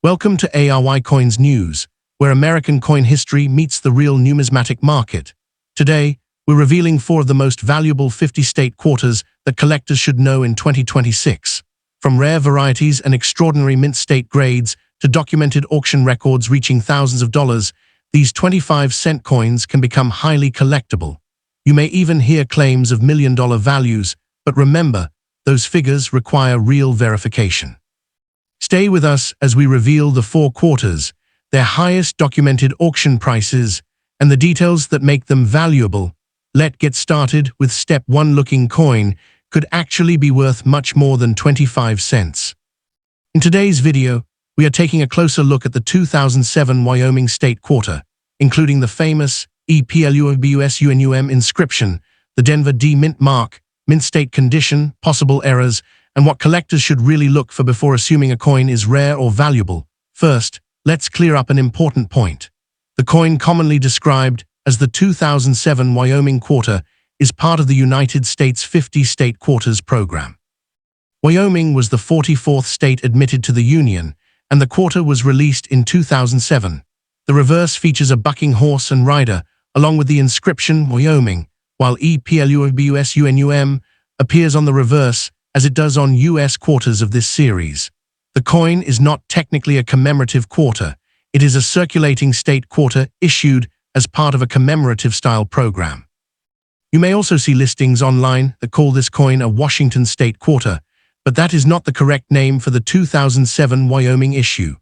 Welcome to ARY Coins News, where American coin history meets the real numismatic market. Today, we're revealing 4 of the most valuable 50-state quarters that collectors should know in 2026. From rare varieties and extraordinary mint state grades to documented auction records reaching thousands of dollars, these 25-cent coins can become highly collectible. You may even hear claims of million-dollar values, but remember, those figures require real verification. Stay with us as we reveal the 4 quarters, their highest documented auction prices, and the details that make them valuable. Let's get started with Step 1. Looking coin could actually be worth much more than 25 cents. In today's video, we are taking a closer look at the 2007 Wyoming State Quarter, including the famous EPLUBUSUNUM inscription, the Denver D mint mark, mint state condition, possible errors, and what collectors should really look for before assuming a coin is rare or valuable. First, let's clear up an important point. The coin, commonly described as the 2007 Wyoming Quarter, is part of the United States 50-state quarters program. Wyoming was the 44th state admitted to the Union, and the quarter was released in 2007. The reverse features a bucking horse and rider, along with the inscription Wyoming, while EPLUBUSUNUM appears on the reverse, as it does on U.S. quarters of this series. The coin is not technically a commemorative quarter. It is a circulating state quarter issued as part of a commemorative-style program. You may also see listings online that call this coin a Washington State Quarter, but that is not the correct name for the 2007 Wyoming issue.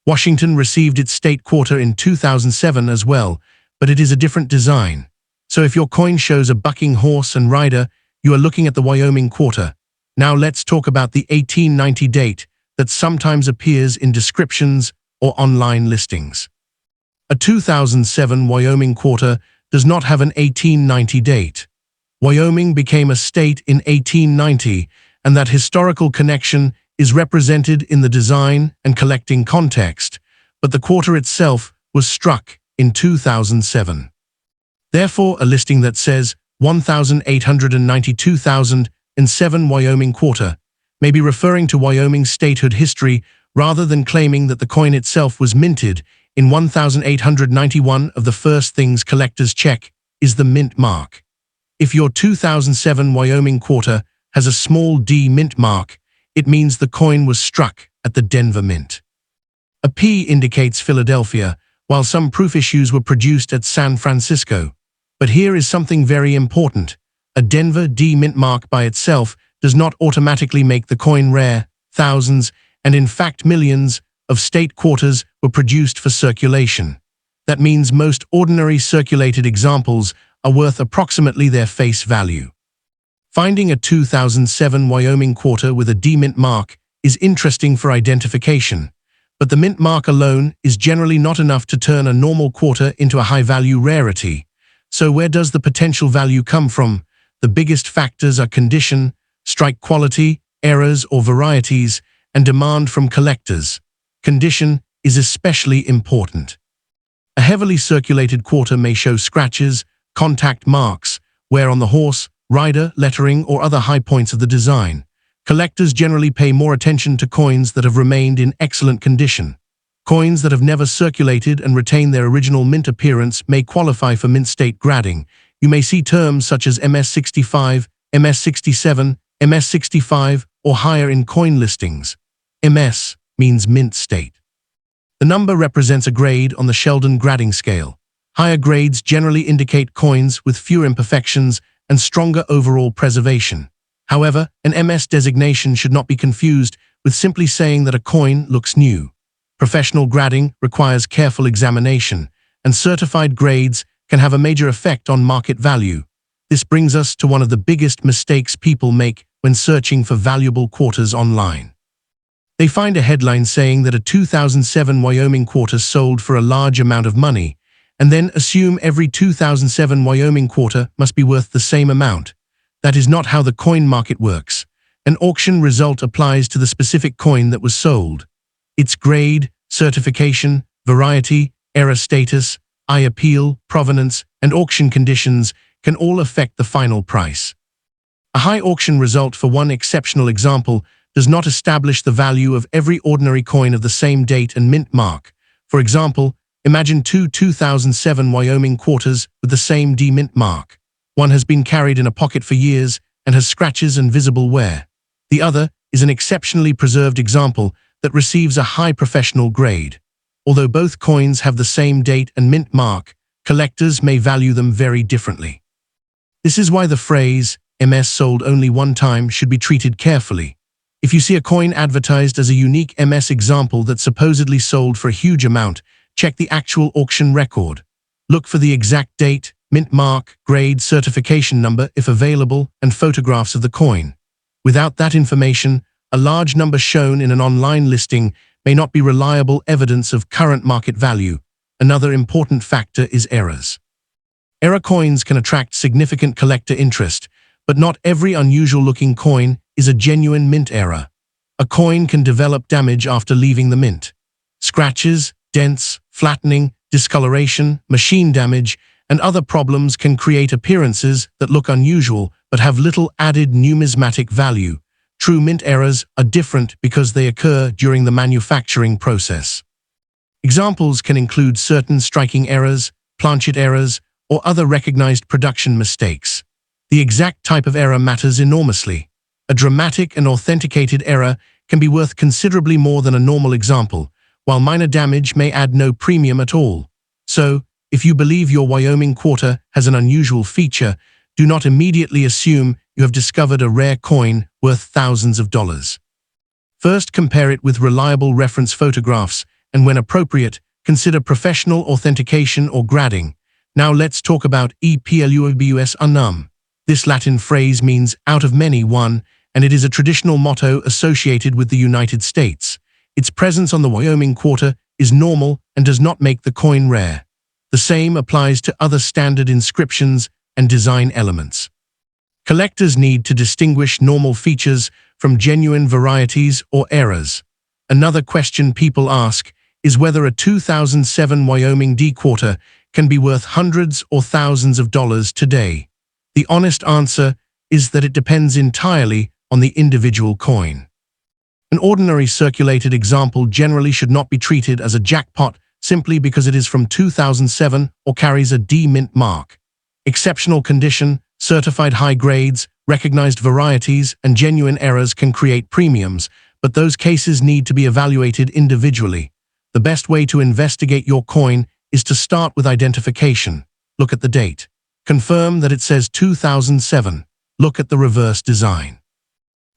Washington received its state quarter in 2007 as well, but it is a different design. So if your coin shows a bucking horse and rider, you are looking at the Wyoming Quarter. Now let's talk about the 1890 date that sometimes appears in descriptions or online listings. A 2007 Wyoming Quarter does not have an 1890 date. Wyoming became a state in 1890, and that historical connection is represented in the design and collecting context, but the quarter itself was struck in 2007. Therefore, a listing that says 1,892,007 Wyoming Quarter may be referring to Wyoming's statehood history rather than claiming that the coin itself was minted in 1,891. Of the first things collectors check is the mint mark. If your 2007 Wyoming Quarter has a small d mint mark, it means the coin was struck at the Denver Mint. A P indicates Philadelphia, while some proof issues were produced at San Francisco. But here is something very important. A Denver D mint mark by itself does not automatically make the coin rare. Thousands, and in fact millions, of state quarters were produced for circulation. That means most ordinary circulated examples are worth approximately their face value. Finding a 2007 Wyoming Quarter with a D mint mark is interesting for identification, but the mint mark alone is generally not enough to turn a normal quarter into a high-value rarity. So where does the potential value come from? The biggest factors are condition, strike quality, errors or varieties, and demand from collectors. Condition is especially important. A heavily circulated quarter may show scratches, contact marks, wear on the horse, rider, lettering, or other high points of the design. Collectors generally pay more attention to coins that have remained in excellent condition. Coins that have never circulated and retain their original mint appearance may qualify for mint state grading. You may see terms such as MS65, MS67, MS65, or higher in coin listings. MS means mint state. The number represents a grade on the Sheldon grading scale. Higher grades generally indicate coins with fewer imperfections and stronger overall preservation. However, an MS designation should not be confused with simply saying that a coin looks new. Professional grading requires careful examination, and certified grades can have a major effect on market value. This brings us to one of the biggest mistakes people make when searching for valuable quarters online. They find a headline saying that a 2007 Wyoming Quarter sold for a large amount of money, and then assume every 2007 Wyoming Quarter must be worth the same amount. That is not how the coin market works. An auction result applies to the specific coin that was sold. Its grade, certification, variety, error status, I appeal, provenance, and auction conditions can all affect the final price. A high auction result for one exceptional example does not establish the value of every ordinary coin of the same date and mint mark. For example, imagine two 2007 Wyoming quarters with the same D mint mark. One has been carried in a pocket for years and has scratches and visible wear. The other is an exceptionally preserved example that receives a high professional grade. Although both coins have the same date and mint mark, collectors may value them very differently. This is why the phrase, "MS sold only one time," should be treated carefully. If you see a coin advertised as a unique MS example that supposedly sold for a huge amount, check the actual auction record. Look for the exact date, mint mark, grade, certification number if available, and photographs of the coin. Without that information, a large number shown in an online listing may not be reliable evidence of current market value. Another important factor is errors. Error coins can attract significant collector interest, but not every unusual-looking coin is a genuine mint error. A coin can develop damage after leaving the mint. Scratches, dents, flattening, discoloration, machine damage, and other problems can create appearances that look unusual but have little added numismatic value. True mint errors are different because they occur during the manufacturing process. Examples can include certain striking errors, planchet errors, or other recognized production mistakes. The exact type of error matters enormously. A dramatic and authenticated error can be worth considerably more than a normal example, while minor damage may add no premium at all. So, if you believe your Wyoming quarter has an unusual feature, do not immediately assume you have discovered a rare coin worth thousands of dollars. First, compare it with reliable reference photographs, and when appropriate, consider professional authentication or grading. Now let's talk about eplubus unum. This Latin phrase means out of many, one, and it is a traditional motto associated with the United States. Its presence on the Wyoming quarter is normal and does not make the coin rare. The same applies to other standard inscriptions and design elements. Collectors need to distinguish normal features from genuine varieties or errors. Another question people ask is whether a 2007 Wyoming D quarter can be worth hundreds or thousands of dollars today. The honest answer is that it depends entirely on the individual coin. An ordinary circulated example generally should not be treated as a jackpot simply because it is from 2007 or carries a D mint mark. Exceptional condition, certified high grades, recognized varieties, and genuine errors can create premiums, but those cases need to be evaluated individually. The best way to investigate your coin is to start with identification. Look at the date. Confirm that it says 2007. Look at the reverse design.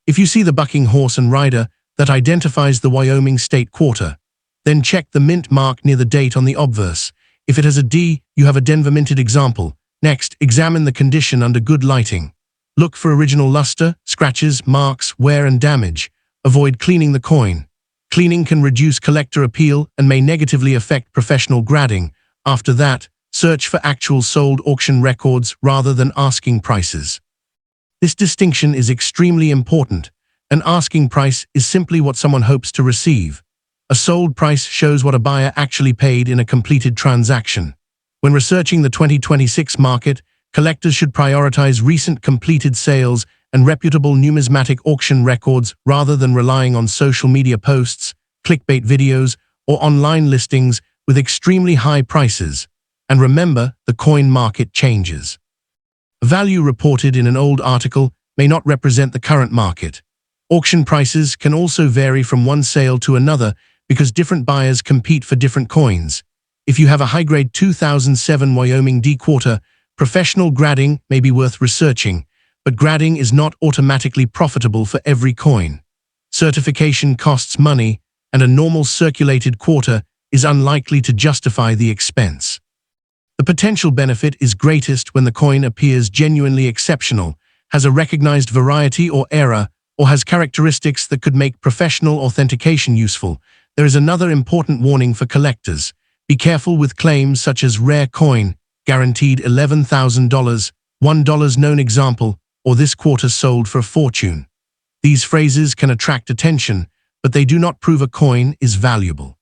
If you see the bucking horse and rider that identifies the Wyoming state quarter, then check the mint mark near the date on the obverse. If it has a D, you have a Denver minted example. Next, examine the condition under good lighting. Look for original luster, scratches, marks, wear, and damage. Avoid cleaning the coin. Cleaning can reduce collector appeal and may negatively affect professional grading. After that, search for actual sold auction records rather than asking prices. This distinction is extremely important. An asking price is simply what someone hopes to receive. A sold price shows what a buyer actually paid in a completed transaction. When researching the 2026 market, collectors should prioritize recent completed sales and reputable numismatic auction records rather than relying on social media posts, clickbait videos, or online listings with extremely high prices. And remember, the coin market changes. A value reported in an old article may not represent the current market. Auction prices can also vary from one sale to another because different buyers compete for different coins. If you have a high-grade 2007 Wyoming D quarter, professional grading may be worth researching, but grading is not automatically profitable for every coin. Certification costs money, and a normal circulated quarter is unlikely to justify the expense. The potential benefit is greatest when the coin appears genuinely exceptional, has a recognized variety or error, or has characteristics that could make professional authentication useful. There is another important warning for collectors. Be careful with claims such as rare coin, guaranteed $11,000, $1 known example, or this quarter sold for a fortune. These phrases can attract attention, but they do not prove a coin is valuable.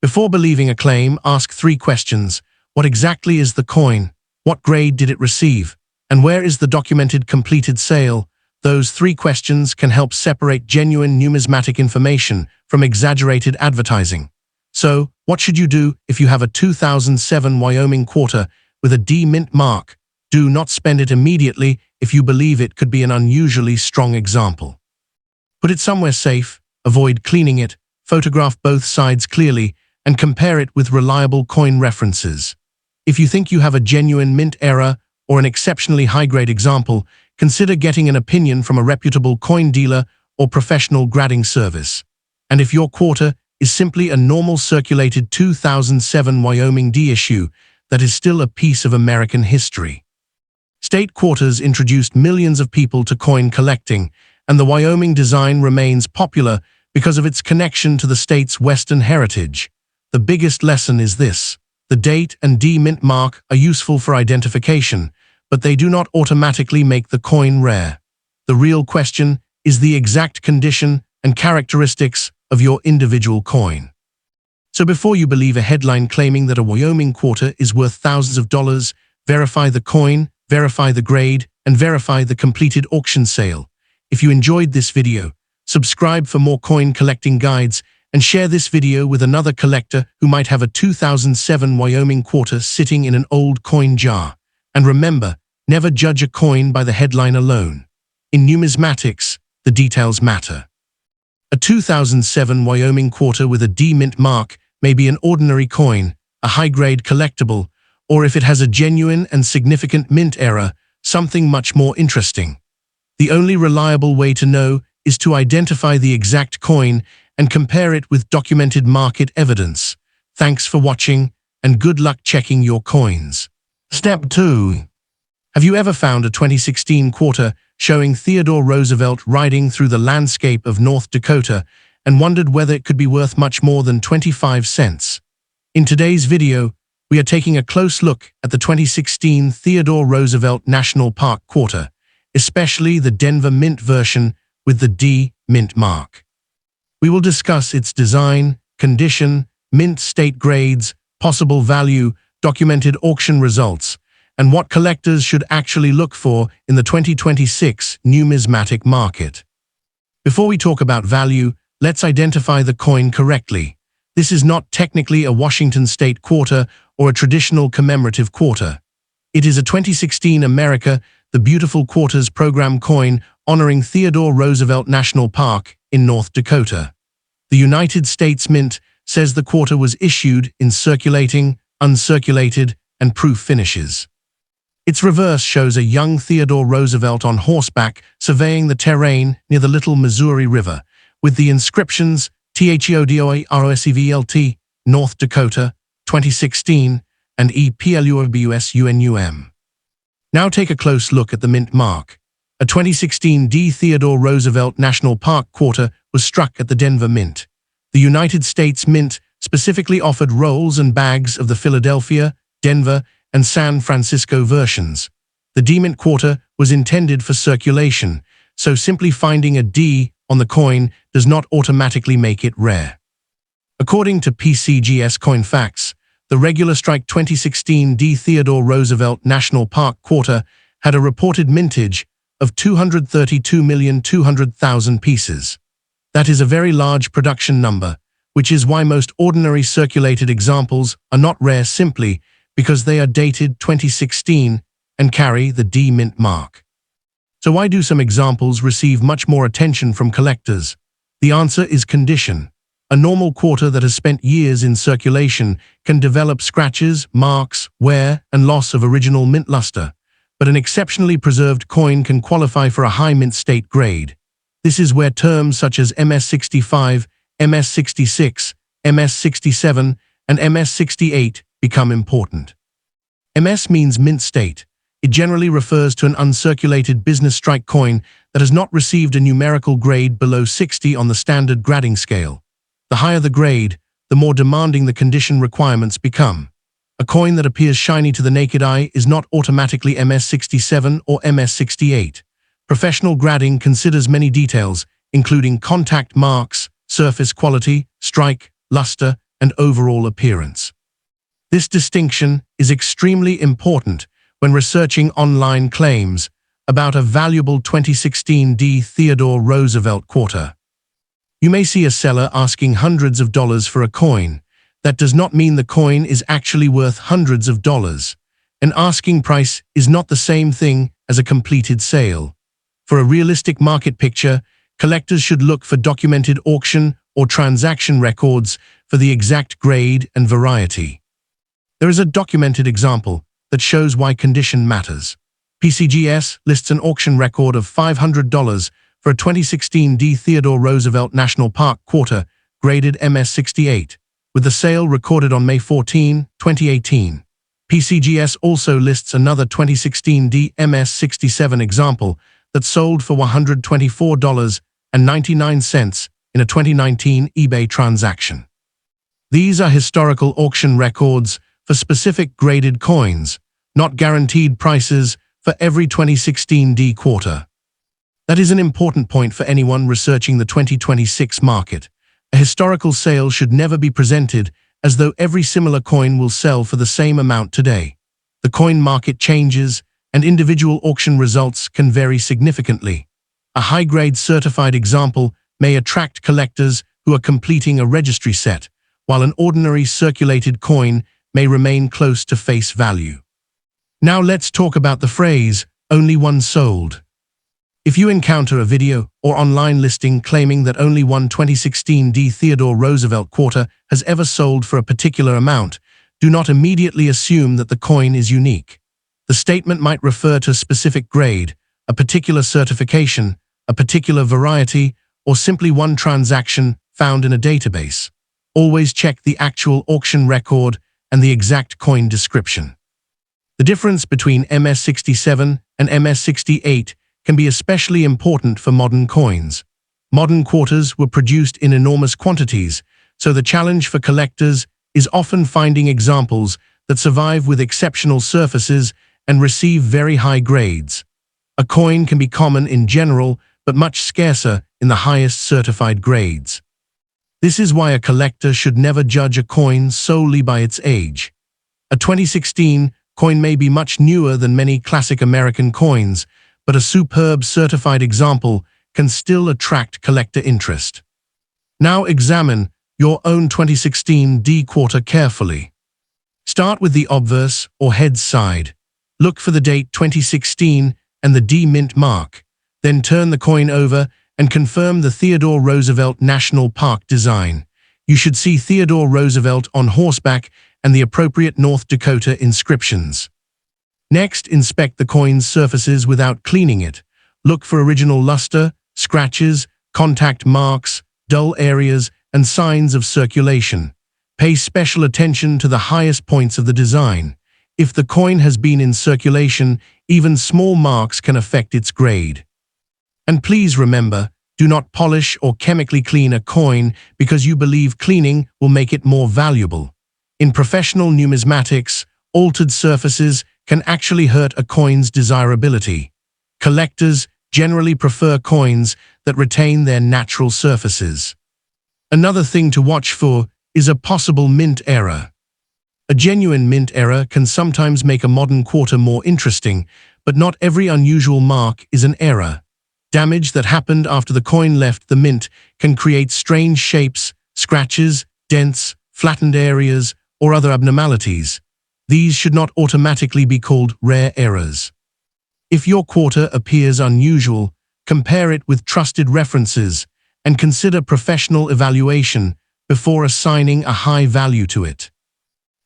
Before believing a claim, ask 3 questions. What exactly is the coin? What grade did it receive? And where is the documented completed sale? Those three questions can help separate genuine numismatic information from exaggerated advertising. So, what should you do if you have a 2007 Wyoming quarter with a D mint mark? Do not spend it immediately if you believe it could be an unusually strong example. Put it somewhere safe, avoid cleaning it, photograph both sides clearly, and compare it with reliable coin references. If you think you have a genuine mint error or an exceptionally high-grade example, consider getting an opinion from a reputable coin dealer or professional grading service. And if your quarter is simply a normal circulated 2007 Wyoming D issue, that is still a piece of American history. State quarters introduced millions of people to coin collecting, and the Wyoming design remains popular because of its connection to the state's Western heritage. The biggest lesson is this: the date and D mint mark are useful for identification, but they do not automatically make the coin rare. The real question is the exact condition and characteristics of your individual coin. So before you believe a headline claiming that a Wyoming quarter is worth thousands of dollars, verify the coin, verify the grade, and verify the completed auction sale. If you enjoyed this video, subscribe for more coin collecting guides and share this video with another collector who might have a 2007 Wyoming quarter sitting in an old coin jar. And remember, never judge a coin by the headline alone. In numismatics, the details matter. A 2007 Wyoming quarter with a D mint mark may be an ordinary coin, a high-grade collectible, or if it has a genuine and significant mint error, something much more interesting. The only reliable way to know is to identify the exact coin and compare it with documented market evidence. Thanks for watching, and good luck checking your coins. Step 2. Have you ever found a 2016 quarter showing Theodore Roosevelt riding through the landscape of North Dakota and wondered whether it could be worth much more than 25 cents? In today's video, we are taking a close look at the 2016 Theodore Roosevelt National Park quarter, especially the Denver Mint version with the D mint mark. We will discuss its design, condition, mint state grades, possible value, documented auction results, and what collectors should actually look for in the 2026 numismatic market. Before we talk about value, let's identify the coin correctly. This is not technically a Washington state quarter or a traditional commemorative quarter. It is a 2016 America the Beautiful Quarters program coin honoring Theodore Roosevelt National Park in North Dakota. The United States Mint says the quarter was issued in circulating, uncirculated, and proof finishes. Its reverse shows a young Theodore Roosevelt on horseback surveying the terrain near the Little Missouri River, with the inscriptions THEODOROSEVLT, North Dakota, 2016, and EPLUOBUSUNUM. Now take a close look at the mint mark. A 2016 D. Theodore Roosevelt National Park quarter was struck at the Denver Mint. The United States Mint specifically offered rolls and bags of the Philadelphia, Denver, and San Francisco versions. The D mint quarter was intended for circulation, so simply finding a D on the coin does not automatically make it rare. According to PCGS Coin Facts, the regular strike 2016 D. Theodore Roosevelt National Park quarter had a reported mintage of 232,200,000 pieces. That is a very large production number, which is why most ordinary circulated examples are not rare simply because they are dated 2016 and carry the D mint mark. So why do some examples receive much more attention from collectors? The answer is condition. A normal quarter that has spent years in circulation can develop scratches, marks, wear, and loss of original mint luster, but an exceptionally preserved coin can qualify for a high mint state grade. This is where terms such as MS65, MS66, MS67, and MS68 become important. MS means mint state. It generally refers to an uncirculated business strike coin that has not received a numerical grade below 60 on the standard grading scale. The higher the grade, the more demanding the condition requirements become. A coin that appears shiny to the naked eye is not automatically MS67 or MS68. Professional grading considers many details, including contact marks, surface quality, strike, luster, and overall appearance. This distinction is extremely important when researching online claims, about a valuable 2016 D. Theodore Roosevelt quarter. You may see a seller asking hundreds of dollars for a coin. That does not mean the coin is actually worth hundreds of dollars. An asking price is not the same thing as a completed sale. For a realistic market picture, collectors should look for documented auction or transaction records for the exact grade and variety. There is a documented example that shows why condition matters. PCGS lists an auction record of $500 for a 2016 D. Theodore Roosevelt National Park quarter graded MS68, with the sale recorded on May 14, 2018. PCGS also lists another 2016 D. MS67 example that sold for $124.99 in a 2019 eBay transaction. These are historical auction records for specific graded coins, not guaranteed prices for every 2016 D quarter. That is an important point for anyone researching the 2026 market. A historical sale should never be presented as though every similar coin will sell for the same amount today. The coin market changes, and individual auction results can vary significantly. A high-grade certified example may attract collectors who are completing a registry set, while an ordinary circulated coin may remain close to face value. Now let's talk about the phrase, "only one sold." If you encounter a video or online listing claiming that only one 2016 D. Theodore Roosevelt quarter has ever sold for a particular amount, do not immediately assume that the coin is unique. The statement might refer to a specific grade, a particular certification, a particular variety, or simply one transaction found in a database. Always check the actual auction record and the exact coin description. The difference between MS67 and MS68 can be especially important for modern coins. Modern quarters were produced in enormous quantities, so the challenge for collectors is often finding examples that survive with exceptional surfaces and receive very high grades. A coin can be common in general, but much scarcer in the highest certified grades. This is why a collector should never judge a coin solely by its age. A 2016 coin may be much newer than many classic American coins, but a superb certified example can still attract collector interest. Now examine your own 2016 D quarter carefully. Start with the obverse or head side. Look for the date 2016 and the D mint mark. Then turn the coin over and confirm the Theodore Roosevelt National Park design. You should see Theodore Roosevelt on horseback and the appropriate North Dakota inscriptions. Next, inspect the coin's surfaces without cleaning it. Look for original luster, scratches, contact marks, dull areas, and signs of circulation. Pay special attention to the highest points of the design. If the coin has been in circulation, even small marks can affect its grade. And please remember, do not polish or chemically clean a coin because you believe cleaning will make it more valuable. In professional numismatics, altered surfaces can actually hurt a coin's desirability. Collectors generally prefer coins that retain their natural surfaces. Another thing to watch for is a possible mint error. A genuine mint error can sometimes make a modern quarter more interesting, but not every unusual mark is an error. Damage that happened after the coin left the mint can create strange shapes, scratches, dents, flattened areas, or other abnormalities. These should not automatically be called rare errors. If your quarter appears unusual, compare it with trusted references and consider professional evaluation before assigning a high value to it.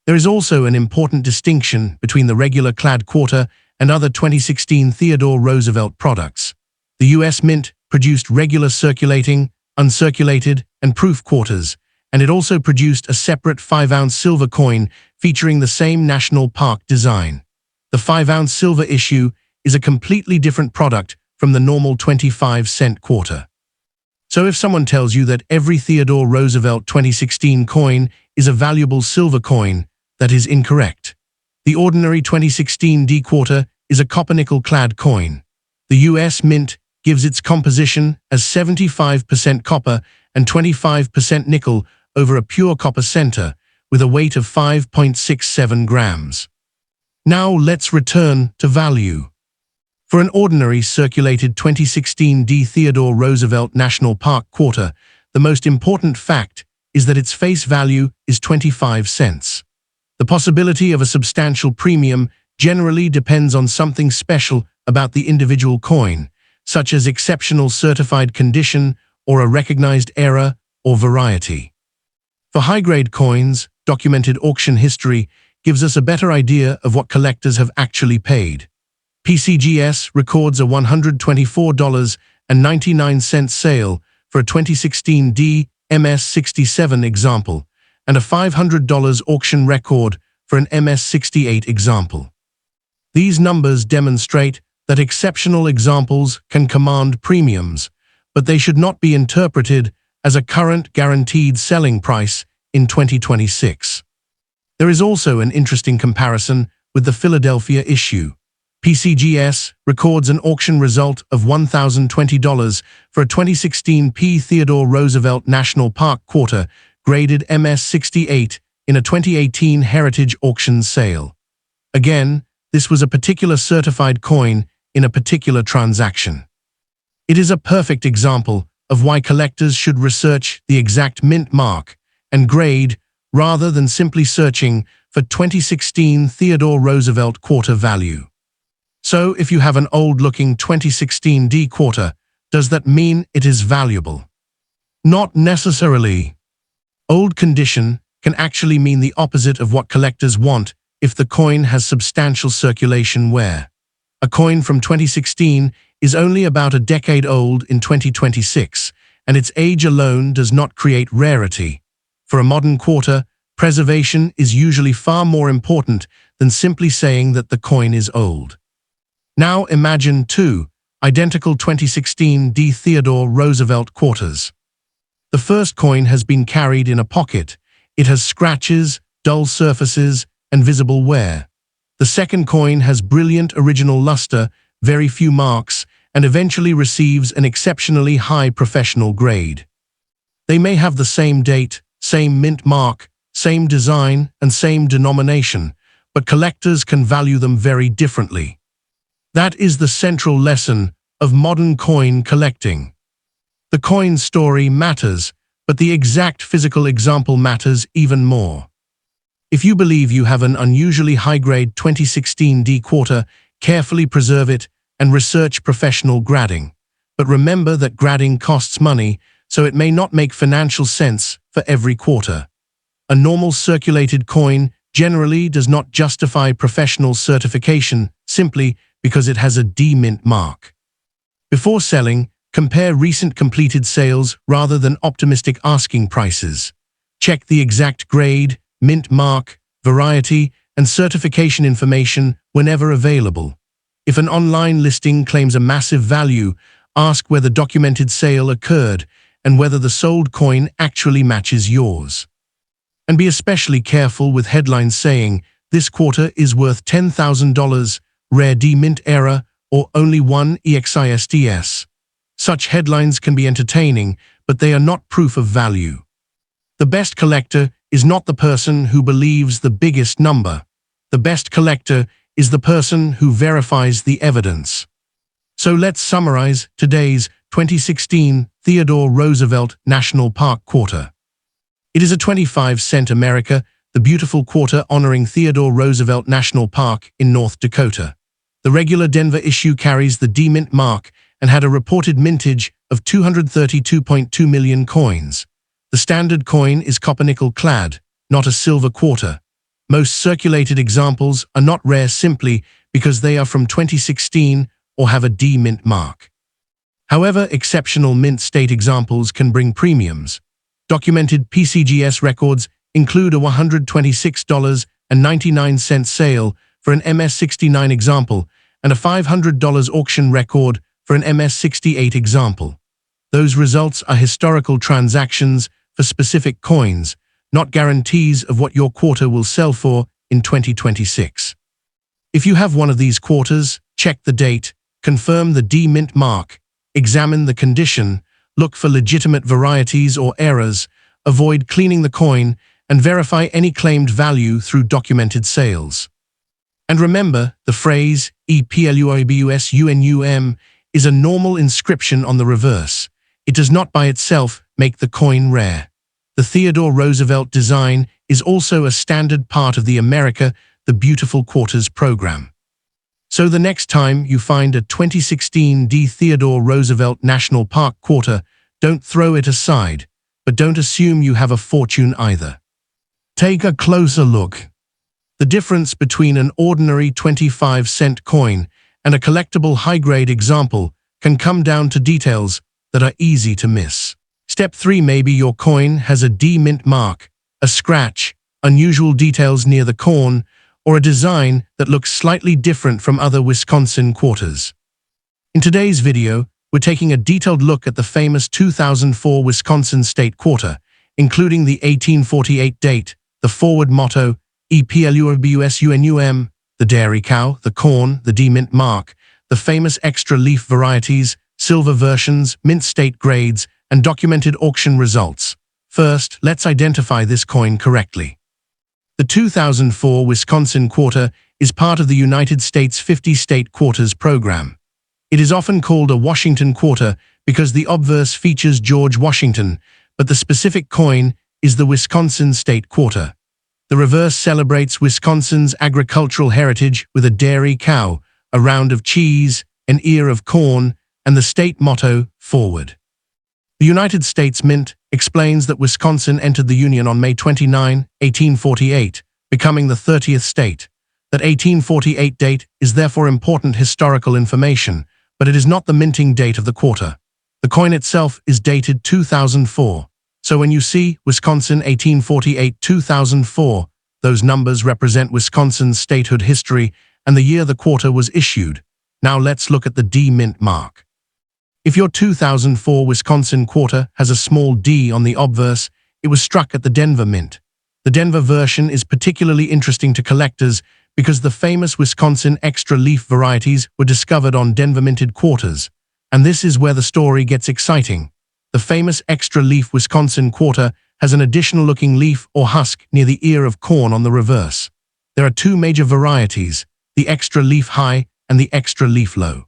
There is also an important distinction between the regular clad quarter and other 2016 Theodore Roosevelt products. The U.S. Mint produced regular circulating, uncirculated, and proof quarters, and it also produced a separate 5-ounce silver coin featuring the same National Park design. The 5-ounce silver issue is a completely different product from the normal 25-cent quarter. So if someone tells you that every Theodore Roosevelt 2016 coin is a valuable silver coin, that is incorrect. The ordinary 2016 D quarter is a copper-nickel clad coin. The U.S. Mint gives its composition as 75% copper and 25% nickel over a pure copper center, with a weight of 5.67 grams. Now let's return to value. For an ordinary circulated 2016 D. Theodore Roosevelt National Park quarter, the most important fact is that its face value is 25 cents. The possibility of a substantial premium generally depends on something special about the individual coin, such as exceptional certified condition or a recognized error or variety. For high-grade coins, documented auction history gives us a better idea of what collectors have actually paid. PCGS records a $124.99 sale for a 2016 D MS-67 example and a $500 auction record for an MS-68 example. These numbers demonstrate that exceptional examples can command premiums, but they should not be interpreted as a current guaranteed selling price in 2026. There is also an interesting comparison with the Philadelphia issue. PCGS records an auction result of $1,020 for a 2016 P. Theodore Roosevelt National Park quarter graded MS-68 in a 2018 Heritage Auction sale. Again, this was a particular certified coin in a particular transaction. It is a perfect example of why collectors should research the exact mint mark and grade rather than simply searching for 2016 Theodore Roosevelt quarter value. So, if you have an old-looking 2016 D quarter, does that mean it is valuable? Not necessarily. Old condition can actually mean the opposite of what collectors want if the coin has substantial circulation wear. A coin from 2016 is only about a decade old in 2026, and its age alone does not create rarity. For a modern quarter, preservation is usually far more important than simply saying that the coin is old. Now imagine two identical 2016 D. Theodore Roosevelt quarters. The first coin has been carried in a pocket. It has scratches, dull surfaces, and visible wear. The second coin has brilliant original luster, very few marks, and eventually receives an exceptionally high professional grade. They may have the same date, same mint mark, same design, and same denomination, but collectors can value them very differently. That is the central lesson of modern coin collecting. The coin story matters, but the exact physical example matters even more. If you believe you have an unusually high-grade 2016 D quarter, carefully preserve it and research professional grading. But remember that grading costs money, so it may not make financial sense for every quarter. A normal circulated coin generally does not justify professional certification simply because it has a D mint mark. Before selling, compare recent completed sales rather than optimistic asking prices. Check the exact grade, mint mark, variety, and certification information whenever available. If an online listing claims a massive value, ask where the documented sale occurred and whether the sold coin actually matches yours. And be especially careful with headlines saying, "This quarter is worth $10,000, rare D mint error, or only one EXISTS. Such headlines can be entertaining, but they are not proof of value. The best collector is not the person who believes the biggest number. The best collector is the person who verifies the evidence. So let's summarize today's 2016 Theodore Roosevelt National Park quarter. It is a 25-cent America, the beautiful quarter honoring Theodore Roosevelt National Park in North Dakota. The regular Denver issue carries the D mint mark and had a reported mintage of 232.2 million coins. The standard coin is copper-nickel clad, not a silver quarter. Most circulated examples are not rare simply because they are from 2016 or have a D mint mark. However, exceptional mint state examples can bring premiums. Documented PCGS records include a $126.99 sale for an MS-69 example and a $500 auction record for an MS-68 example. Those results are historical transactions for specific coins, not guarantees of what your quarter will sell for in 2026. If you have one of these quarters, check the date, confirm the D mint mark, examine the condition, look for legitimate varieties or errors, avoid cleaning the coin, and verify any claimed value through documented sales. And remember, the phrase EPLUIBUSUNUM is a normal inscription on the reverse. It does not by itself make the coin rare. The Theodore Roosevelt design is also a standard part of the America the Beautiful Quarters program. So the next time you find a 2016 Theodore Roosevelt National Park quarter, don't throw it aside, but don't assume you have a fortune either. Take a closer look. The difference between an ordinary 25-cent coin and a collectible high-grade example can come down to details that are easy to miss. Step 3. Maybe your coin has a D mint mark, a scratch, unusual details near the corn, or a design that looks slightly different from other Wisconsin quarters. In today's video, we're taking a detailed look at the famous 2004 Wisconsin State Quarter, including the 1848 date, the forward motto, EPLUIBUSUNUM, the dairy cow, the corn, the D mint mark, the famous extra leaf varieties, silver versions, mint state grades, and documented auction results. First, let's identify this coin correctly. The 2004 Wisconsin Quarter is part of the United States 50 State Quarters program. It is often called a Washington Quarter because the obverse features George Washington, but the specific coin is the Wisconsin State Quarter. The reverse celebrates Wisconsin's agricultural heritage with a dairy cow, a round of cheese, an ear of corn, and the state motto, Forward. The United States Mint explains that Wisconsin entered the Union on May 29, 1848, becoming the 30th state. That 1848 date is therefore important historical information, but it is not the minting date of the quarter. The coin itself is dated 2004. So when you see Wisconsin 1848-2004, those numbers represent Wisconsin's statehood history and the year the quarter was issued. Now let's look at the D mint mark. If your 2004 Wisconsin quarter has a small D on the obverse, it was struck at the Denver Mint. The Denver version is particularly interesting to collectors because the famous Wisconsin extra leaf varieties were discovered on Denver minted quarters. And this is where the story gets exciting. The famous extra leaf Wisconsin quarter has an additional looking leaf or husk near the ear of corn on the reverse. There are two major varieties, the extra leaf high and the extra leaf low.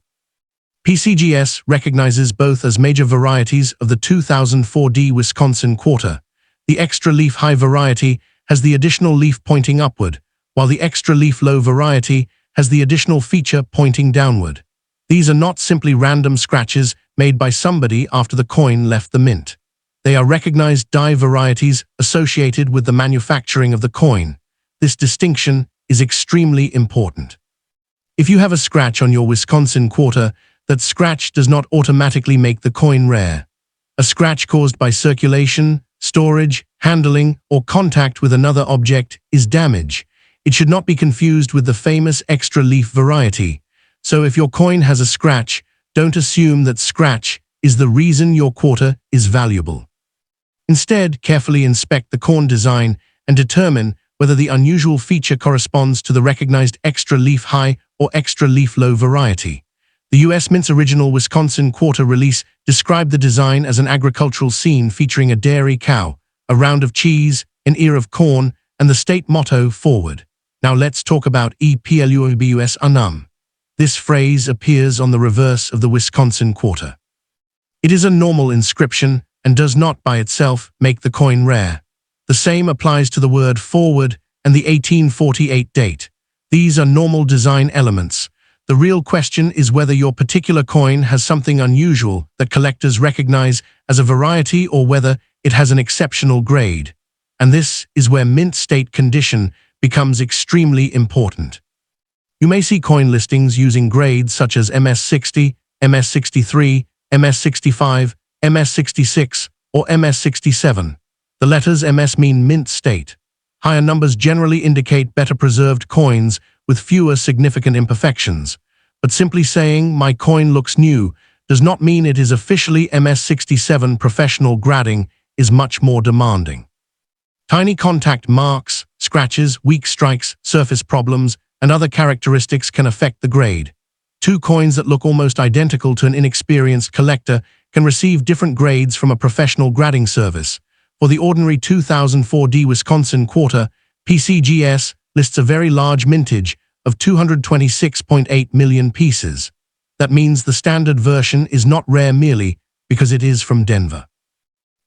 PCGS recognizes both as major varieties of the 2004 D Wisconsin quarter. The extra leaf high variety has the additional leaf pointing upward, while the extra leaf low variety has the additional feature pointing downward. These are not simply random scratches made by somebody after the coin left the mint. They are recognized die varieties associated with the manufacturing of the coin. This distinction is extremely important. If you have a scratch on your Wisconsin quarter, that scratch does not automatically make the coin rare. A scratch caused by circulation, storage, handling, or contact with another object is damage. It should not be confused with the famous extra leaf variety. So if your coin has a scratch, don't assume that scratch is the reason your quarter is valuable. Instead, carefully inspect the corn design and determine whether the unusual feature corresponds to the recognized extra leaf high or extra leaf low variety. The U.S. Mint's original Wisconsin quarter release described the design as an agricultural scene featuring a dairy cow, a round of cheese, an ear of corn, and the state motto, Forward. Now let's talk about EPLUIBUSUNUM. This phrase appears on the reverse of the Wisconsin quarter. It is a normal inscription and does not by itself make the coin rare. The same applies to the word Forward and the 1848 date. These are normal design elements. The real question is whether your particular coin has something unusual that collectors recognize as a variety or whether it has an exceptional grade. And this is where mint state condition becomes extremely important. You may see coin listings using grades such as MS60, MS63, MS65, MS66, or MS67. The letters MS mean mint state. Higher numbers generally indicate better preserved coins with fewer significant imperfections. But simply saying, "My coin looks new," does not mean it is officially MS67. Professional grading is much more demanding. Tiny contact marks, scratches, weak strikes, surface problems, and other characteristics can affect the grade. Two coins that look almost identical to an inexperienced collector can receive different grades from a professional grading service. For the ordinary 2004 D Wisconsin quarter, PCGS lists a very large mintage of 226.8 million pieces. That means the standard version is not rare merely because it is from Denver.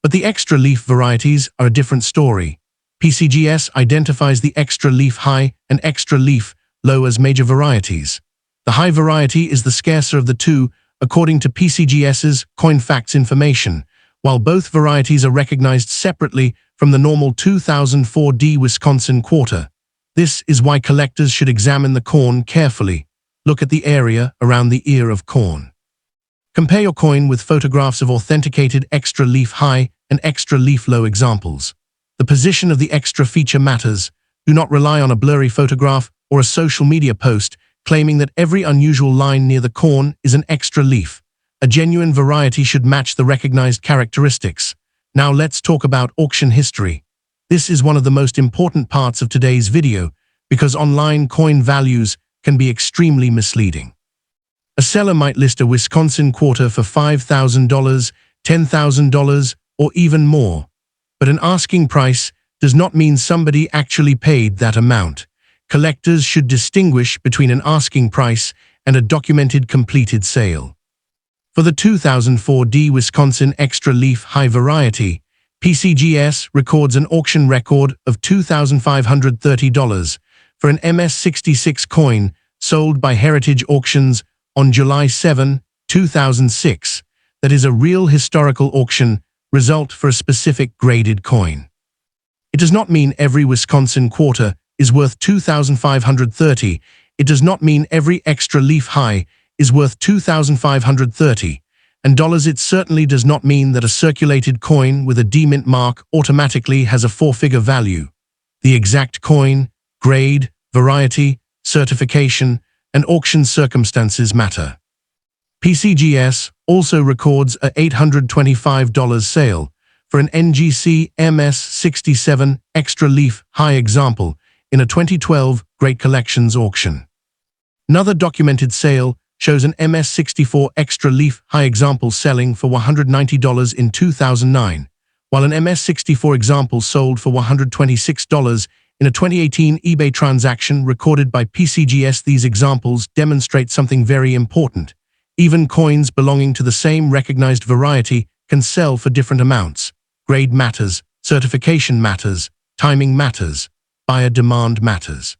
But the extra leaf varieties are a different story. PCGS identifies the extra leaf high and extra leaf low as major varieties. The high variety is the scarcer of the two, according to PCGS's Coin Facts information, while both varieties are recognized separately from the normal 2004D Wisconsin quarter. This is why collectors should examine the corn carefully. Look at the area around the ear of corn. Compare your coin with photographs of authenticated extra leaf high and extra leaf low examples. The position of the extra feature matters. Do not rely on a blurry photograph or a social media post claiming that every unusual line near the corn is an extra leaf. A genuine variety should match the recognized characteristics. Now let's talk about auction history. This is one of the most important parts of today's video because online coin values can be extremely misleading. A seller might list a Wisconsin quarter for $5,000, $10,000, or even more. But an asking price does not mean somebody actually paid that amount. Collectors should distinguish between an asking price and a documented completed sale. For the 2004D Wisconsin Extra Leaf High variety, PCGS records an auction record of $2,530 for an MS66 coin sold by Heritage Auctions on July 7, 2006. That is a real historical auction result for a specific graded coin. It does not mean every Wisconsin quarter is worth $2,530. It does not mean every extra leaf high is worth $2,530. And dollars, it certainly does not mean that a circulated coin with a D-mint mark automatically has a four-figure value. The exact coin, grade, variety, certification, and auction circumstances matter. PCGS also records a $825 sale for an NGC MS67 Extra Leaf High example in a 2012 Great Collections auction. Another documented sale shows an MS64 Extra Leaf High example selling for $190 in 2009, while an MS64 example sold for $126 in a 2018 eBay transaction recorded by PCGS. These examples demonstrate something very important. Even coins belonging to the same recognized variety can sell for different amounts. Grade matters, certification matters, timing matters, buyer demand matters.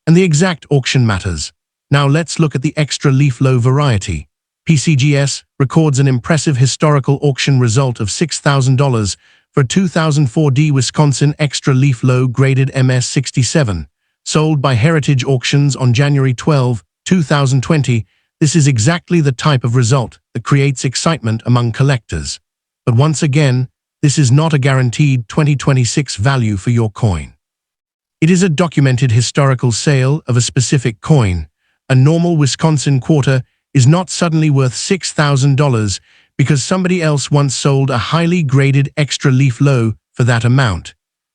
And the exact auction matters. Now let's look at the extra leaf low variety. PCGS records an impressive historical auction result of $6,000 for a 2004D Wisconsin Extra Leaf Low graded MS67, sold by Heritage Auctions on January 12, 2020. This is exactly the type of result that creates excitement among collectors. But once again, this is not a guaranteed 2026 value for your coin. It is a documented historical sale of a specific coin. A normal Wisconsin quarter is not suddenly worth $6,000 because somebody else once sold a highly graded extra leaf low for that amount.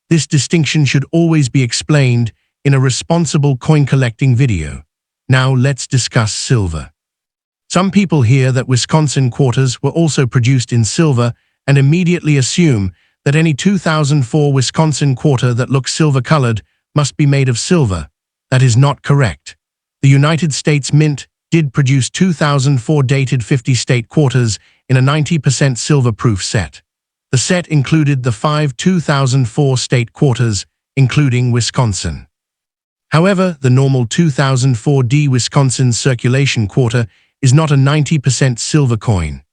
This distinction should always be explained in a responsible coin collecting video. Now let's discuss silver. Some people hear that Wisconsin quarters were also produced in silver and immediately assume that any 2004 Wisconsin quarter that looks silver-colored must be made of silver. That is not correct. The United States Mint did produce 2004 dated 50-state quarters in a 90% silver-proof set. The set included the 5 2004 state quarters, including Wisconsin. However, the normal 2004D Wisconsin circulation quarter is not a 90% silver coin.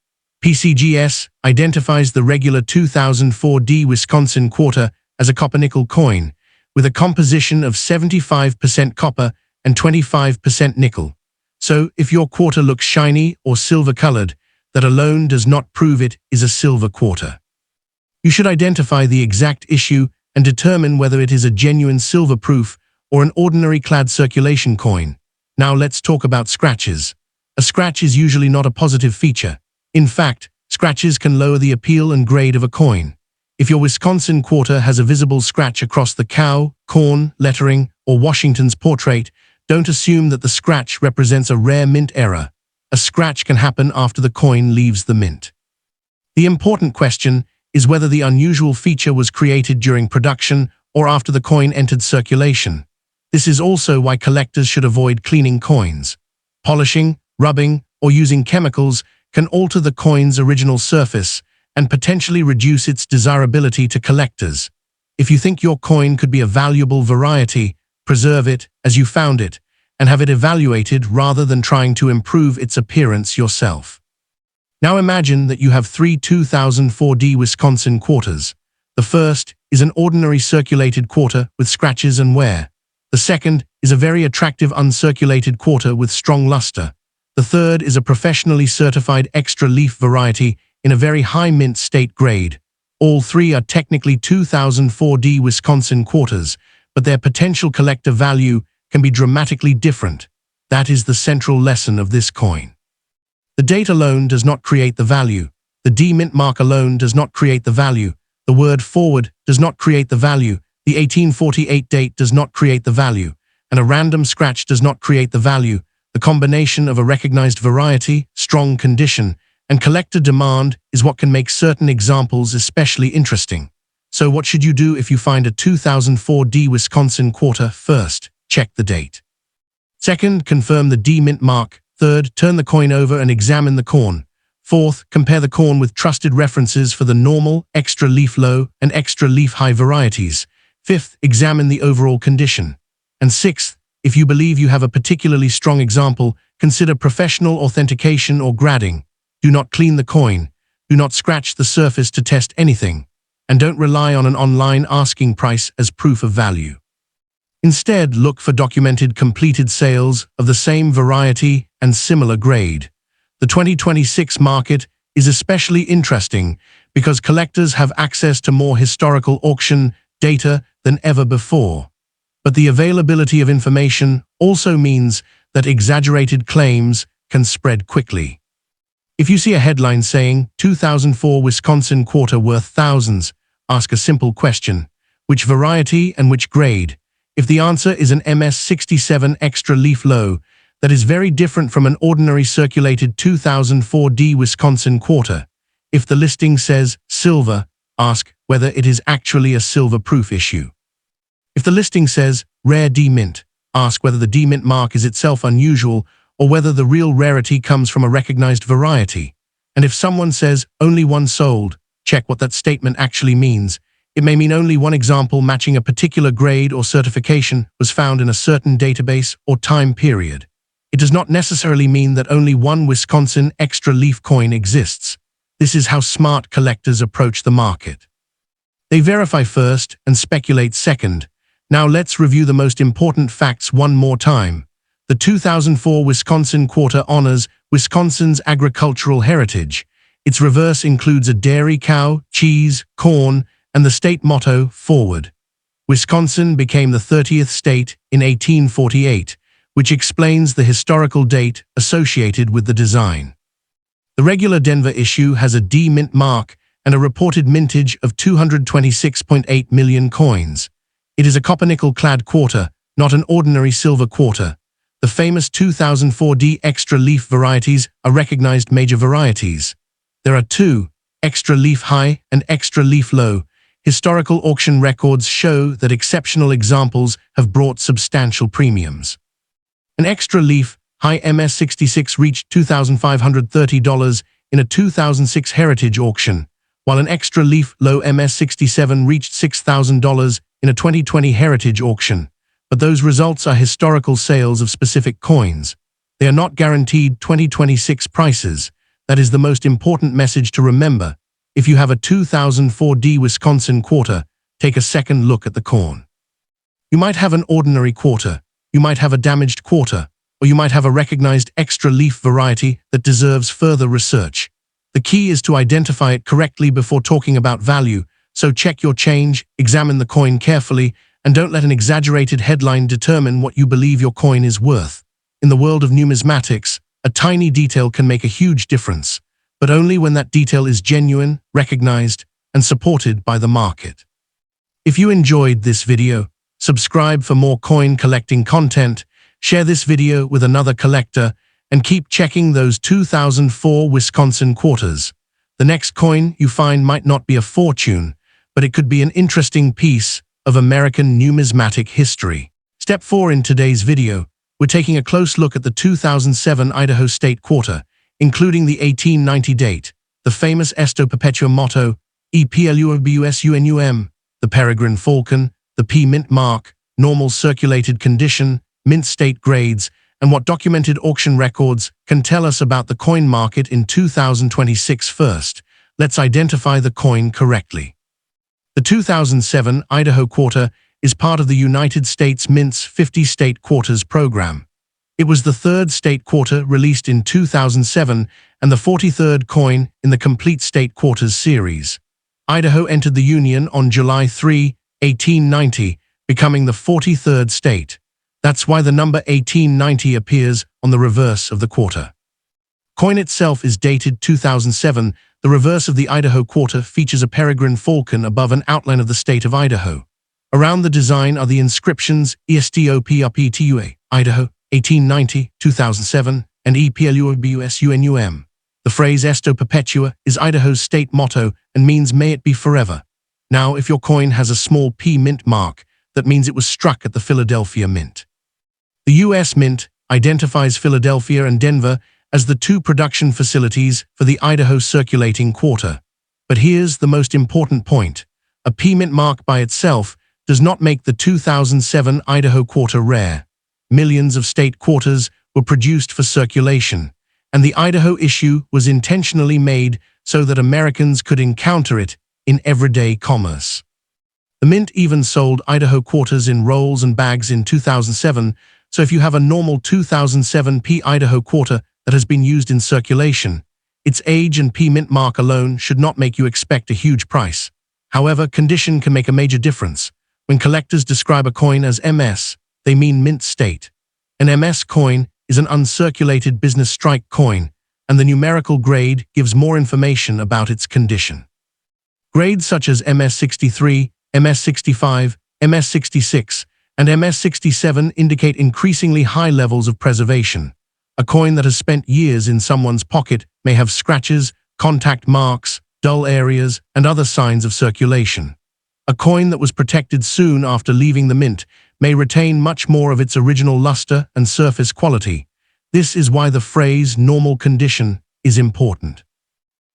PCGS identifies the regular 2004D Wisconsin quarter as a copper-nickel coin, with a composition of 75% copper and 25% nickel. So, if your quarter looks shiny or silver-colored, that alone does not prove it is a silver quarter. You should identify the exact issue and determine whether it is a genuine silver-proof or an ordinary clad circulation coin. Now let's talk about scratches. A scratch is usually not a positive feature. In fact, scratches can lower the appeal and grade of a coin. If your Wisconsin quarter has a visible scratch across the cow, corn, lettering, or Washington's portrait, don't assume that the scratch represents a rare mint error. A scratch can happen after the coin leaves the mint. The important question is whether the unusual feature was created during production or after the coin entered circulation. This is also why collectors should avoid cleaning coins. Polishing, rubbing, or using chemicals can alter the coin's original surface and potentially reduce its desirability to collectors. If you think your coin could be a valuable variety, preserve it as you found it and have it evaluated rather than trying to improve its appearance yourself. Now imagine that you have three 2004D Wisconsin quarters. The first is an ordinary circulated quarter with scratches and wear. The second is a very attractive uncirculated quarter with strong luster. The third is a professionally certified extra leaf variety in a very high mint state grade. All three are technically 2004D Wisconsin quarters, but their potential collector value can be dramatically different. That is the central lesson of this coin. The date alone does not create the value. The D mint mark alone does not create the value. The word forward does not create the value. The 1848 date does not create the value. And a random scratch does not create the value. The combination of a recognized variety, strong condition, and collector demand is what can make certain examples especially interesting. So what should you do if you find a 2004D Wisconsin quarter? First, check the date. Second, confirm the D mint mark. Third, turn the coin over and examine the corn. Fourth, compare the corn with trusted references for the normal, extra leaf low, and extra leaf high varieties. Fifth, examine the overall condition. And sixth, if you believe you have a particularly strong example, consider professional authentication or grading. Do not clean the coin. Do not scratch the surface to test anything. And don't rely on an online asking price as proof of value. Instead, look for documented completed sales of the same variety and similar grade. The 2026 market is especially interesting because collectors have access to more historical auction data than ever before. But the availability of information also means that exaggerated claims can spread quickly. If you see a headline saying 2004 Wisconsin quarter worth thousands, ask a simple question: which variety and which grade? If the answer is an MS67 extra leaf low, that is very different from an ordinary circulated 2004D Wisconsin quarter. If the listing says silver, ask whether it is actually a silver-proof issue. If the listing says rare D mint, ask whether the D mint mark is itself unusual or whether the real rarity comes from a recognized variety. And if someone says only one sold, check what that statement actually means. It may mean only one example matching a particular grade or certification was found in a certain database or time period. It does not necessarily mean that only one Wisconsin extra leaf coin exists. This is how smart collectors approach the market. They verify first and speculate second. Now let's review the most important facts one more time. The 2004 Wisconsin quarter honors Wisconsin's agricultural heritage. Its reverse includes a dairy cow, cheese, corn, and the state motto, Forward. Wisconsin became the 30th state in 1848, which explains the historical date associated with the design. The regular Denver issue has a D mint mark and a reported mintage of 226.8 million coins. It is a copper-nickel-clad quarter, not an ordinary silver quarter. The famous 2004D extra leaf varieties are recognized major varieties. There are two, extra leaf high and extra leaf low. Historical auction records show that exceptional examples have brought substantial premiums. An extra leaf high MS66 reached $2,530 in a 2006 heritage auction, while an extra leaf low MS67 reached $6,000 in a 2020 heritage auction. But those results are historical sales of specific coins. They are not guaranteed 2026 prices. That is the most important message to remember. If you have a 2004D Wisconsin quarter, take a second look at the corn. You might have an ordinary quarter, you might have a damaged quarter, or you might have a recognized extra leaf variety that deserves further research. The key is to identify it correctly before talking about value, so check your change, examine the coin carefully, and don't let an exaggerated headline determine what you believe your coin is worth. In the world of numismatics, a tiny detail can make a huge difference, but only when that detail is genuine, recognized, and supported by the market. If you enjoyed this video, subscribe for more coin collecting content, share this video with another collector, and keep checking those 2004 Wisconsin quarters. The next coin you find might not be a fortune, but it could be an interesting piece of American numismatic history. Step 4 in today's video, we're taking a close look at the 2007 Idaho State Quarter, including the 1890 date, the famous Esto Perpetua motto, E PLUBUSUNUM, the peregrine falcon, the P mint mark, normal circulated condition, mint state grades, and what documented auction records can tell us about the coin market in 2026. First, let's identify the coin correctly. The 2007 Idaho Quarter is part of the United States Mint's 50 State Quarters program. It was the third state quarter released in 2007 and the 43rd coin in the Complete State Quarters series. Idaho entered the Union on July 3, 1890, becoming the 43rd state. That's why the number 1890 appears on the reverse of the quarter. Coin itself is dated 2007. The reverse of the Idaho Quarter features a peregrine falcon above an outline of the state of Idaho. Around the design are the inscriptions ESTOPRPTUA, Idaho, 1890, 2007, and EPLUBUSUNUM. The phrase Esto Perpetua is Idaho's state motto and means may it be forever. Now, if your coin has a small P mint mark, that means it was struck at the Philadelphia Mint. The U.S. Mint identifies Philadelphia and Denver as the two production facilities for the Idaho circulating quarter. But here's the most important point. A P mint mark by itself does not make the 2007 Idaho Quarter rare. Millions of state quarters were produced for circulation, and the Idaho issue was intentionally made so that Americans could encounter it in everyday commerce. The Mint even sold Idaho quarters in rolls and bags in 2007, so if you have a normal 2007 P Idaho quarter that has been used in circulation, its age and P mint mark alone should not make you expect a huge price. However, condition can make a major difference. When collectors describe a coin as MS, they mean mint state. An MS coin is an uncirculated business strike coin, and the numerical grade gives more information about its condition. Grades such as MS63, MS65, MS66, and MS67 indicate increasingly high levels of preservation. A coin that has spent years in someone's pocket may have scratches, contact marks, dull areas, and other signs of circulation. A coin that was protected soon after leaving the mint may retain much more of its original luster and surface quality. This is why the phrase normal condition is important.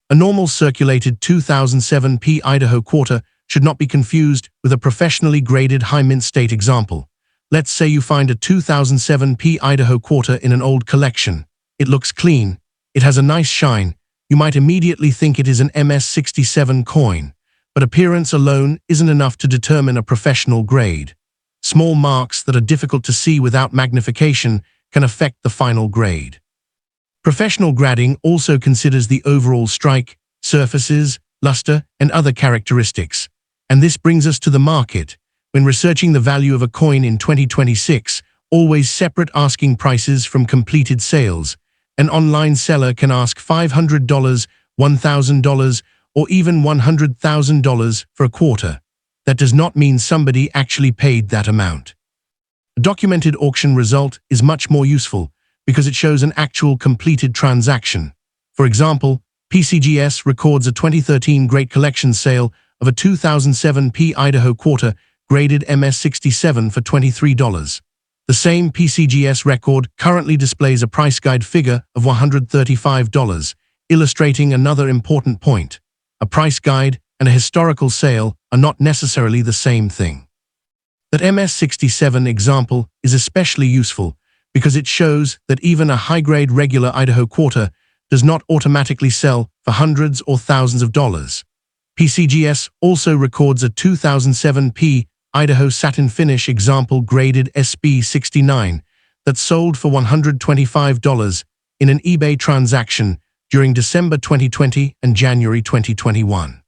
A normal circulated 2007 P Idaho Quarter should not be confused with a professionally graded high mint state example. Let's say you find a 2007 P Idaho Quarter in an old collection. It looks clean. It has a nice shine. You might immediately think it is an MS67 coin. But appearance alone isn't enough to determine a professional grade. Small marks that are difficult to see without magnification can affect the final grade. Professional grading also considers the overall strike, surfaces, luster, and other characteristics. And this brings us to the market. When researching the value of a coin in 2026, always separate asking prices from completed sales. An online seller can ask $500, $1,000, or even $100,000 for a quarter. That does not mean somebody actually paid that amount. A documented auction result is much more useful because it shows an actual completed transaction. For example, PCGS records a 2013 Great Collection sale of a 2007 P Idaho Quarter graded MS67 for $23. The same PCGS record currently displays a price guide figure of $135, illustrating another important point. A price guide and a historical sale are not necessarily the same thing. That MS67 example is especially useful because it shows that even a high-grade regular Idaho Quarter does not automatically sell for hundreds or thousands of dollars. PCGS also records a 2007 P Idaho Satin Finish example graded SB69 that sold for $125 in an eBay transaction during December 2020 and January 2021.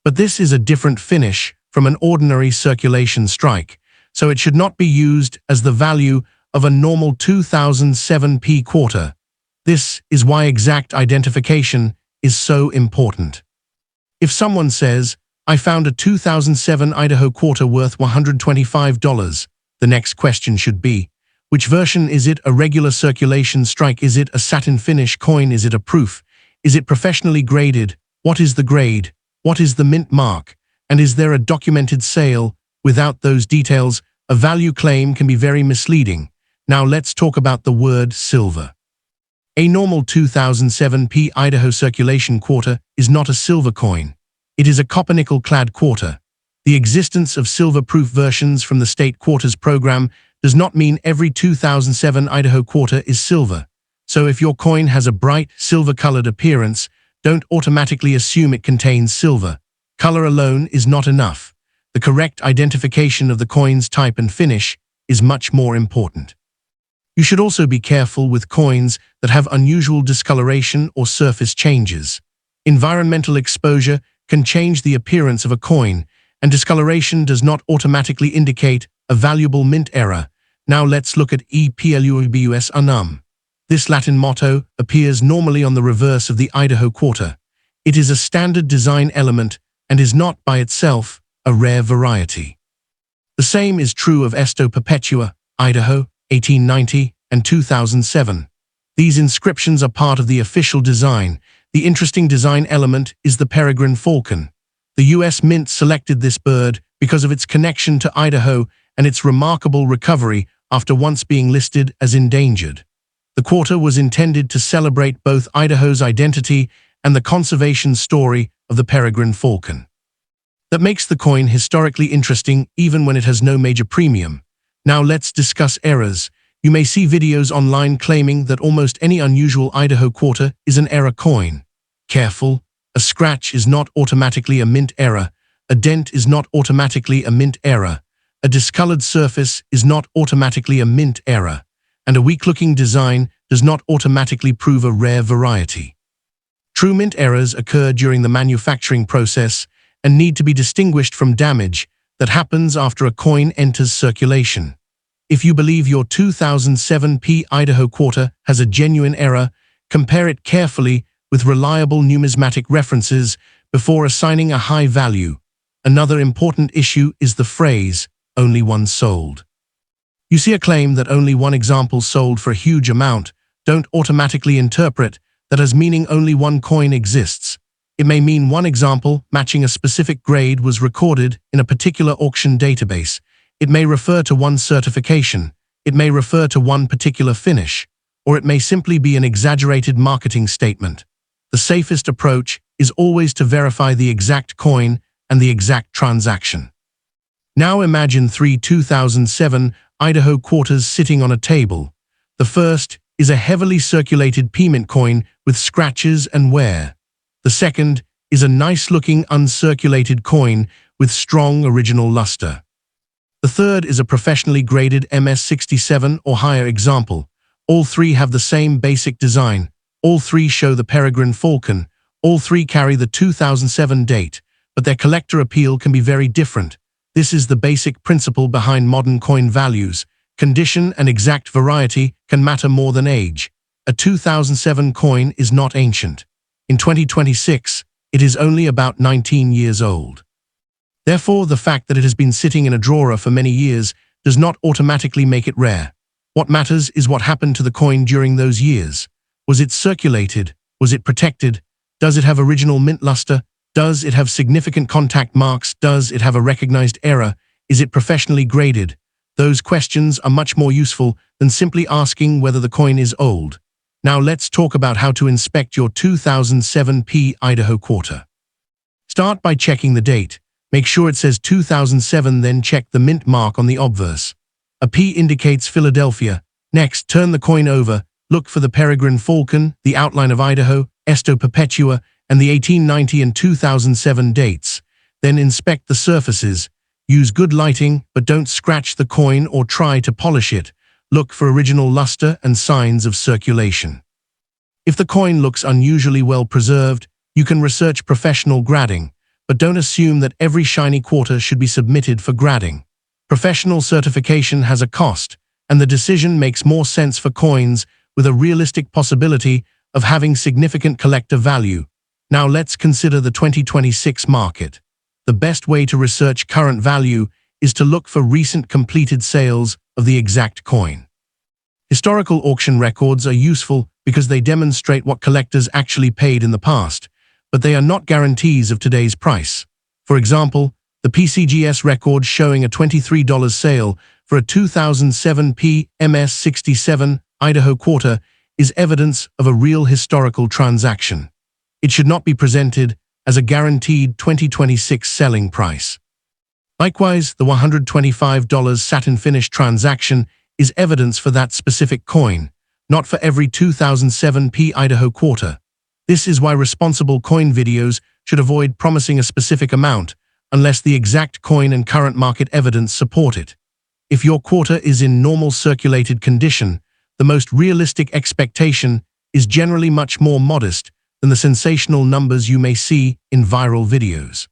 But this is a different finish from an ordinary circulation strike, so it should not be used as the value of a normal 2007 P quarter. This is why exact identification is so important. If someone says, "I found a 2007 Idaho Quarter worth $125, the next question should be, which version is it? A regular circulation strike? Is it a satin finish coin? Is it a proof? Is it professionally graded? What is the grade? What is the mint mark? And is there a documented sale? Without those details, A value claim can be very misleading. Now let's talk about the word silver. A normal 2007p Idaho circulation quarter is not a silver coin. It is a copper-nickel-clad quarter. The existence of silver-proof versions from the state quarters program does not mean every 2007 Idaho quarter is silver. So if your coin has a bright, silver-colored appearance, don't automatically assume it contains silver. Color alone is not enough. The correct identification of the coin's type and finish is much more important. You should also be careful with coins that have unusual discoloration or surface changes. Environmental exposure can change the appearance of a coin, and discoloration does not automatically indicate a valuable mint error. Now let's look at EPLUBUS UNUM. This Latin motto appears normally on the reverse of the Idaho quarter. It is a standard design element and is not by itself a rare variety. The same is true of Esto Perpetua, Idaho, 1890 and 2007. These inscriptions are part of the official design. The interesting design element is the peregrine falcon. The U.S. Mint selected this bird because of its connection to Idaho and its remarkable recovery after once being listed as endangered. The quarter was intended to celebrate both Idaho's identity and the conservation story of the peregrine falcon. That makes the coin historically interesting even when it has no major premium. Now let's discuss errors. You may see videos online claiming that almost any unusual Idaho quarter is an error coin. Careful, a scratch is not automatically a mint error, a dent is not automatically a mint error, a discolored surface is not automatically a mint error, and a weak-looking design does not automatically prove a rare variety. True mint errors occur during the manufacturing process and need to be distinguished from damage that happens after a coin enters circulation. If you believe your 2007p Idaho quarter has a genuine error, compare it carefully with reliable numismatic references before assigning a high value. Another important issue is the phrase, "only one sold." You see a claim that only one example sold for a huge amount, don't automatically interpret that as meaning only one coin exists. It may mean one example matching a specific grade was recorded in a particular auction database. It may refer to one certification. It may refer to one particular finish. Or it may simply be an exaggerated marketing statement. The safest approach is always to verify the exact coin and the exact transaction. Now imagine three 2007 Idaho quarters sitting on a table. The first is a heavily circulated p-mint coin with scratches and wear. The second is a nice-looking uncirculated coin with strong original luster. The third is a professionally graded MS-67 or higher example. All three have the same basic design. All three show the peregrine falcon. All three carry the 2007 date, but their collector appeal can be very different. This is the basic principle behind modern coin values. Condition and exact variety can matter more than age. A 2007 coin is not ancient. In 2026, it is only about 19 years old. Therefore, the fact that it has been sitting in a drawer for many years does not automatically make it rare. What matters is what happened to the coin during those years. Was it circulated? Was it protected? Does it have original mint luster? Does it have significant contact marks? Does it have a recognized error? Is it professionally graded? Those questions are much more useful than simply asking whether the coin is old. Now let's talk about how to inspect your 2007p Idaho quarter. Start by checking the date. Make sure it says 2007, then check the mint mark on the obverse. A P indicates Philadelphia. Next, turn the coin over. Look for the peregrine falcon, the outline of Idaho, Esto Perpetua, and the 1890 and 2007 dates. Then inspect the surfaces. Use good lighting, but don't scratch the coin or try to polish it. Look for original luster and signs of circulation. If the coin looks unusually well preserved, you can research professional grading, but don't assume that every shiny quarter should be submitted for grading. Professional certification has a cost, and the decision makes more sense for coins with a realistic possibility of having significant collector value. Now let's consider the 2026 market. The best way to research current value is to look for recent completed sales of the exact coin. Historical auction records are useful because they demonstrate what collectors actually paid in the past, but they are not guarantees of today's price. For example, the PCGS record showing a $23 sale for a 2007 PMS67 Idaho quarter is evidence of a real historical transaction. It should not be presented as a guaranteed 2026 selling price. Likewise, the $125 satin finish transaction is evidence for that specific coin, not for every 2007 Idaho quarter. This is why responsible coin videos should avoid promising a specific amount unless the exact coin and current market evidence support it. If your quarter is in normal circulated condition, the most realistic expectation is generally much more modest than the sensational numbers you may see in viral videos.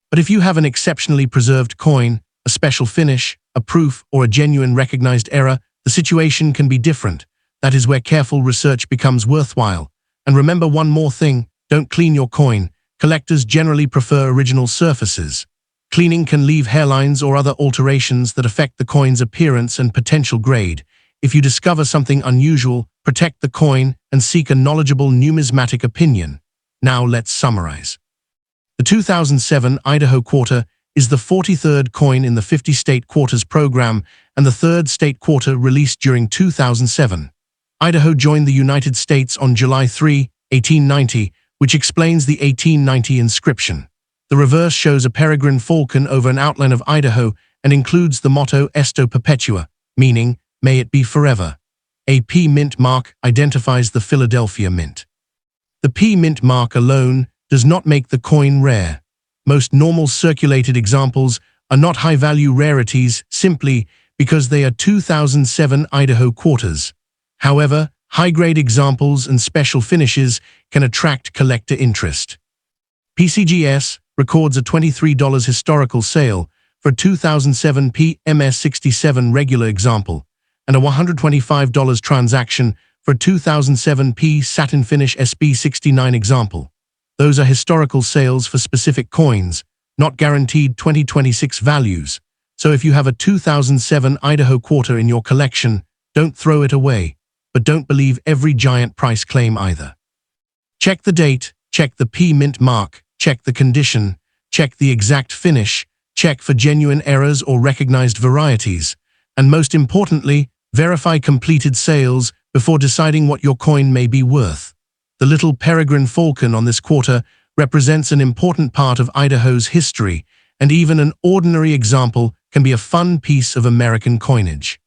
But if you have an exceptionally preserved coin, a special finish, a proof, or a genuine recognized error, the situation can be different. That is where careful research becomes worthwhile. And remember one more thing, don't clean your coin. Collectors generally prefer original surfaces. Cleaning can leave hairlines or other alterations that affect the coin's appearance and potential grade. If you discover something unusual, protect the coin and seek a knowledgeable numismatic opinion. Now let's summarize. The 2007 Idaho quarter is the 43rd coin in the 50-state quarters program and the 3rd state quarter released during 2007. Idaho joined the United States on July 3, 1890, which explains the 1890 inscription. The reverse shows a peregrine falcon over an outline of Idaho and includes the motto Esto Perpetua, meaning, may it be forever. A P mint mark identifies the Philadelphia Mint. The P mint mark alone does not make the coin rare. Most normal circulated examples are not high-value rarities simply because they are 2007 Idaho quarters. However, high-grade examples and special finishes can attract collector interest. PCGS records a $23 historical sale for a 2007 PMS67 regular example and a $125 transaction for a 2007 P satin finish SB69 example. Those are historical sales for specific coins, not guaranteed 2026 values. So if you have a 2007 Idaho quarter in your collection, don't throw it away, but don't believe every giant price claim either. Check the date, check the P mint mark, check the condition, check the exact finish, check for genuine errors or recognized varieties, and most importantly, verify completed sales before deciding what your coin may be worth. The little peregrine falcon on this quarter represents an important part of Idaho's history, and even an ordinary example can be a fun piece of American coinage.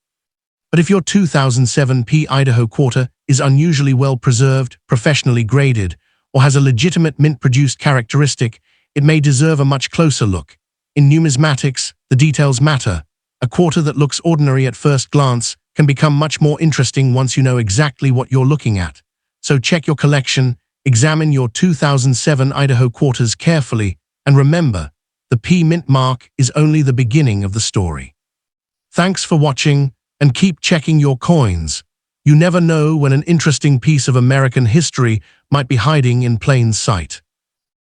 But if your 2007 P Idaho quarter is unusually well preserved, professionally graded, or has a legitimate mint-produced characteristic, it may deserve a much closer look. In numismatics, the details matter. A quarter that looks ordinary at first glance can become much more interesting once you know exactly what you're looking at. So check your collection, examine your 2007 Idaho quarters carefully, and remember, the P mint mark is only the beginning of the story. Thanks for watching, and keep checking your coins. You never know when an interesting piece of American history might be hiding in plain sight.